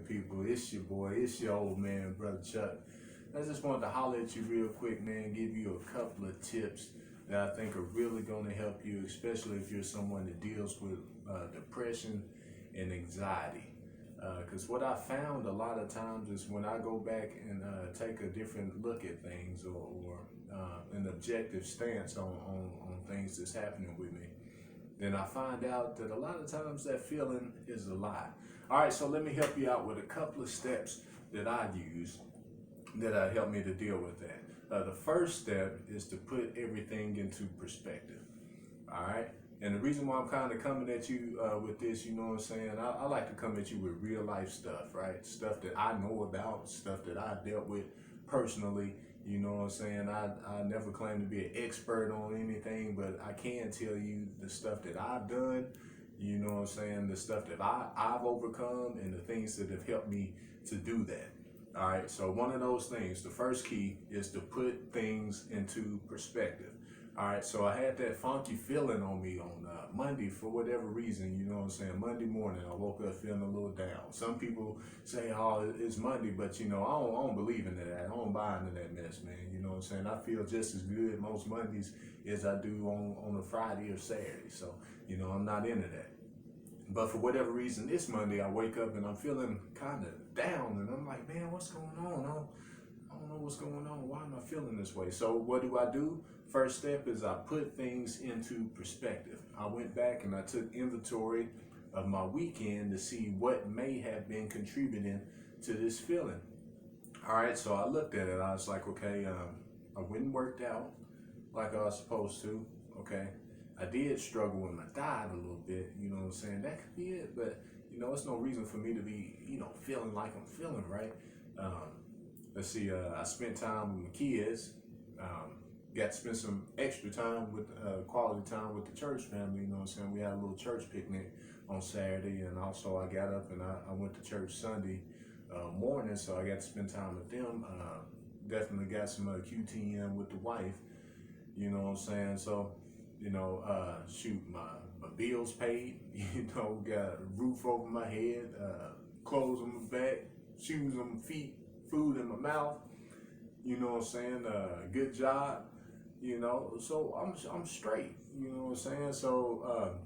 people? It's your boy, it's your old man, Brother Chuck. I just wanted to holler at you real quick, man, give you a couple of tips that I think are really going to help you, especially if you're someone that deals with depression and anxiety. Because what I found a lot of times is when I go back and take a different look at things or an objective stance on things that's happening with me, then I find out that a lot of times that feeling is a lie. All right, so let me help you out with a couple of steps that I use that help me to deal with that. The first step is to put everything into perspective. All right, and the reason why I'm kind of coming at you with this, you know what I'm saying, I like to come at you with real life stuff, right? Stuff that I know about, stuff that I dealt with personally. You know what I'm saying? I never claim to be an expert on anything, but I can tell you the stuff that I've done, you know what I'm saying, the stuff that I've overcome and the things that have helped me to do that. All right, so one of those things, the first key is to put things into perspective. All right, so I had that funky feeling on me on Monday for whatever reason, you know what I'm saying. Monday morning, I woke up feeling a little down. Some people say, oh, it's Monday, but you know, I don't believe in that. I don't buy into that mess, man. You know what I'm saying? I feel just as good most Mondays as I do on a Friday or Saturday. So, you know, I'm not into that. But for whatever reason, this Monday, I wake up and I'm feeling kind of down. And I'm like, man, what's going on? I don't know what's going on. Why am I feeling this way? So what do? First step is I put things into perspective. I went back and I took inventory of my weekend to see what may have been contributing to this feeling. All right, so I looked at it. I was like, okay, I went and worked out like I was supposed to, okay? I did struggle with my diet a little bit, you know what I'm saying? That could be it, but, you know, it's no reason for me to be, you know, feeling like I'm feeling, right? Let's see, I spent time with my kids, got to spend some extra time with quality time with the church family, you know what I'm saying? We had a little church picnic on Saturday, and also I got up and I went to church Sunday morning, so I got to spend time with them. Definitely got some QTM with the wife, you know what I'm saying? So, you know, shoot, my bills paid, you know, got a roof over my head, clothes on my back, shoes on my feet, food in my mouth, you know what I'm saying? Good job, you know, so I'm straight, you know what I'm saying? So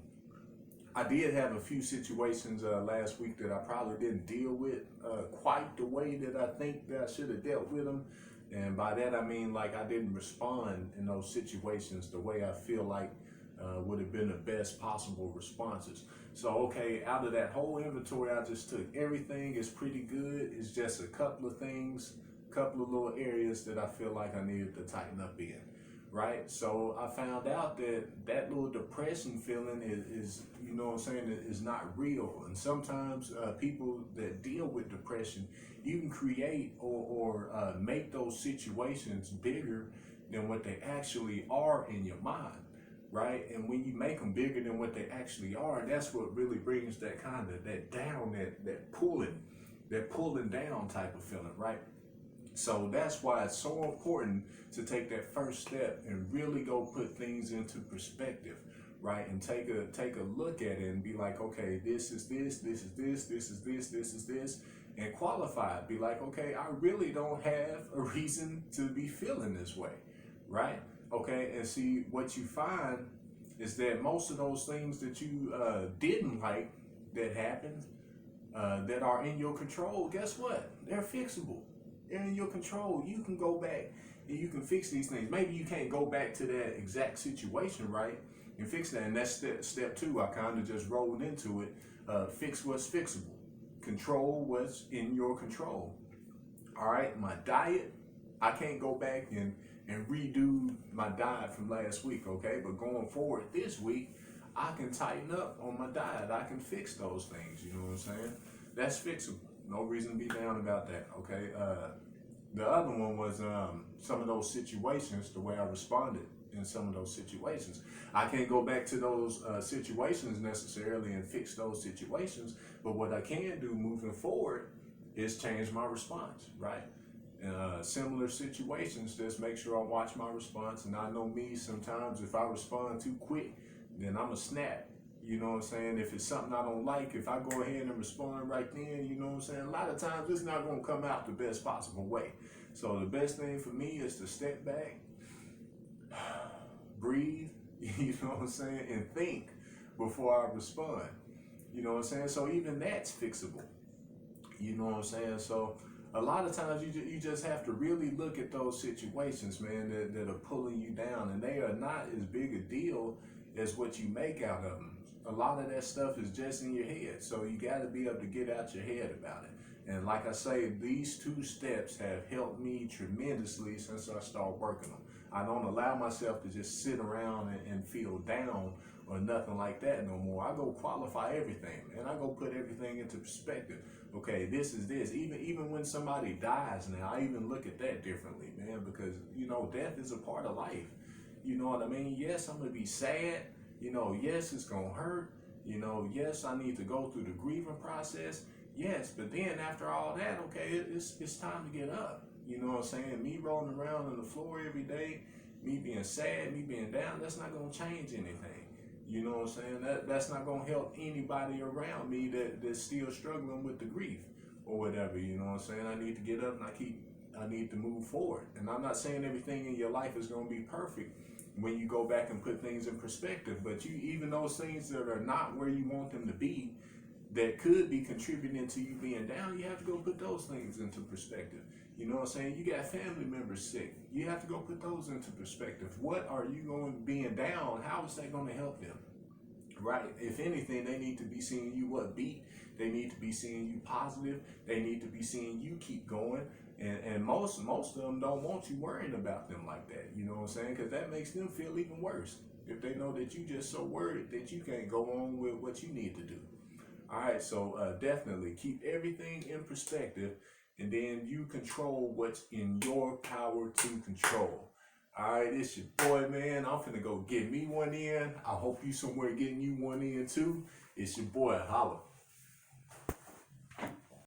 I did have a few situations last week that I probably didn't deal with quite the way that I think that I should have dealt with them. And by that I mean, like, I didn't respond in those situations the way I feel like would have been the best possible responses. So, okay, out of that whole inventory I just took, everything is pretty good. It's just a couple of things, a couple of little areas that I feel like I needed to tighten up in, right? So I found out that little depression feeling is, you know what I'm saying, is not real. And sometimes people that deal with depression, you can create or make those situations bigger than what they actually are in your mind, right? And when you make them bigger than what they actually are, that's what really brings that kind of that down, that pulling down type of feeling, right? So that's why it's so important to take that first step and really go put things into perspective, right? And take a look at it and be like, okay, this is this, this is this, this is this, this is this, and qualify it. Be like, okay, I really don't have a reason to be feeling this way, right? Okay, and see, what you find is that most of those things that you didn't like that happened, that are in your control, guess what? They're fixable. They're in your control. You can go back and you can fix these things. Maybe you can't go back to that exact situation, right, and fix that. And that's step two. I kind of just rolled into it. Fix what's fixable. Control what's in your control. All right, my diet, I can't go back and redo my diet from last week, okay? But going forward this week, I can tighten up on my diet. I can fix those things, you know what I'm saying? That's fixable. No reason to be down about that, okay? The other one was some of those situations, the way I responded in some of those situations. I can't go back to those situations necessarily and fix those situations, but what I can do moving forward is change my response, right? Similar situations, just make sure I watch my response. And I know me, sometimes if I respond too quick, then I'm a snap. You know what I'm saying? If it's something I don't like, if I go ahead and respond right then, you know what I'm saying? A lot of times it's not going to come out the best possible way. So the best thing for me is to step back, breathe, you know what I'm saying, and think before I respond. You know what I'm saying? So even that's fixable. You know what I'm saying? So a lot of times you just have to really look at those situations, man, that are pulling you down, and they are not as big a deal as what you make out of them. A lot of that stuff is just in your head, so you got to be able to get out your head about it. And like I say, these 2 steps have helped me tremendously since I started working them. I don't allow myself to just sit around and feel down or nothing like that no more. I go qualify everything, and I go put everything into perspective. Okay, this is this. Even when somebody dies now, I even look at that differently, man, because, you know, death is a part of life. You know what I mean? Yes, I'm going to be sad. You know, yes, it's going to hurt. You know, yes, I need to go through the grieving process. Yes, but then after all that, okay, it's time to get up. You know what I'm saying? Me rolling around on the floor every day, me being sad, me being down, that's not going to change anything. You know what I'm saying? That's not going to help anybody around me that's still struggling with the grief or whatever. You know what I'm saying? I need to get up and I need to move forward. And I'm not saying everything in your life is going to be perfect when you go back and put things in perspective, but even those things that are not where you want them to be, that could be contributing to you being down, you have to go put those things into perspective. You know what I'm saying? You got family members sick. You have to go put those into perspective. What are you going being down? How is that going to help them? Right? If anything, they need to be seeing you upbeat. They need to be seeing you positive. They need to be seeing you keep going. And most of them don't want you worrying about them like that. You know what I'm saying? Because that makes them feel even worse. If they know that you just so worried that you can't go on with what you need to do. All right, so definitely keep everything in perspective, and then you control what's in your power to control. All right, it's your boy, man. I'm finna go get me one in. I hope you somewhere getting you one in too. It's your boy. Holla.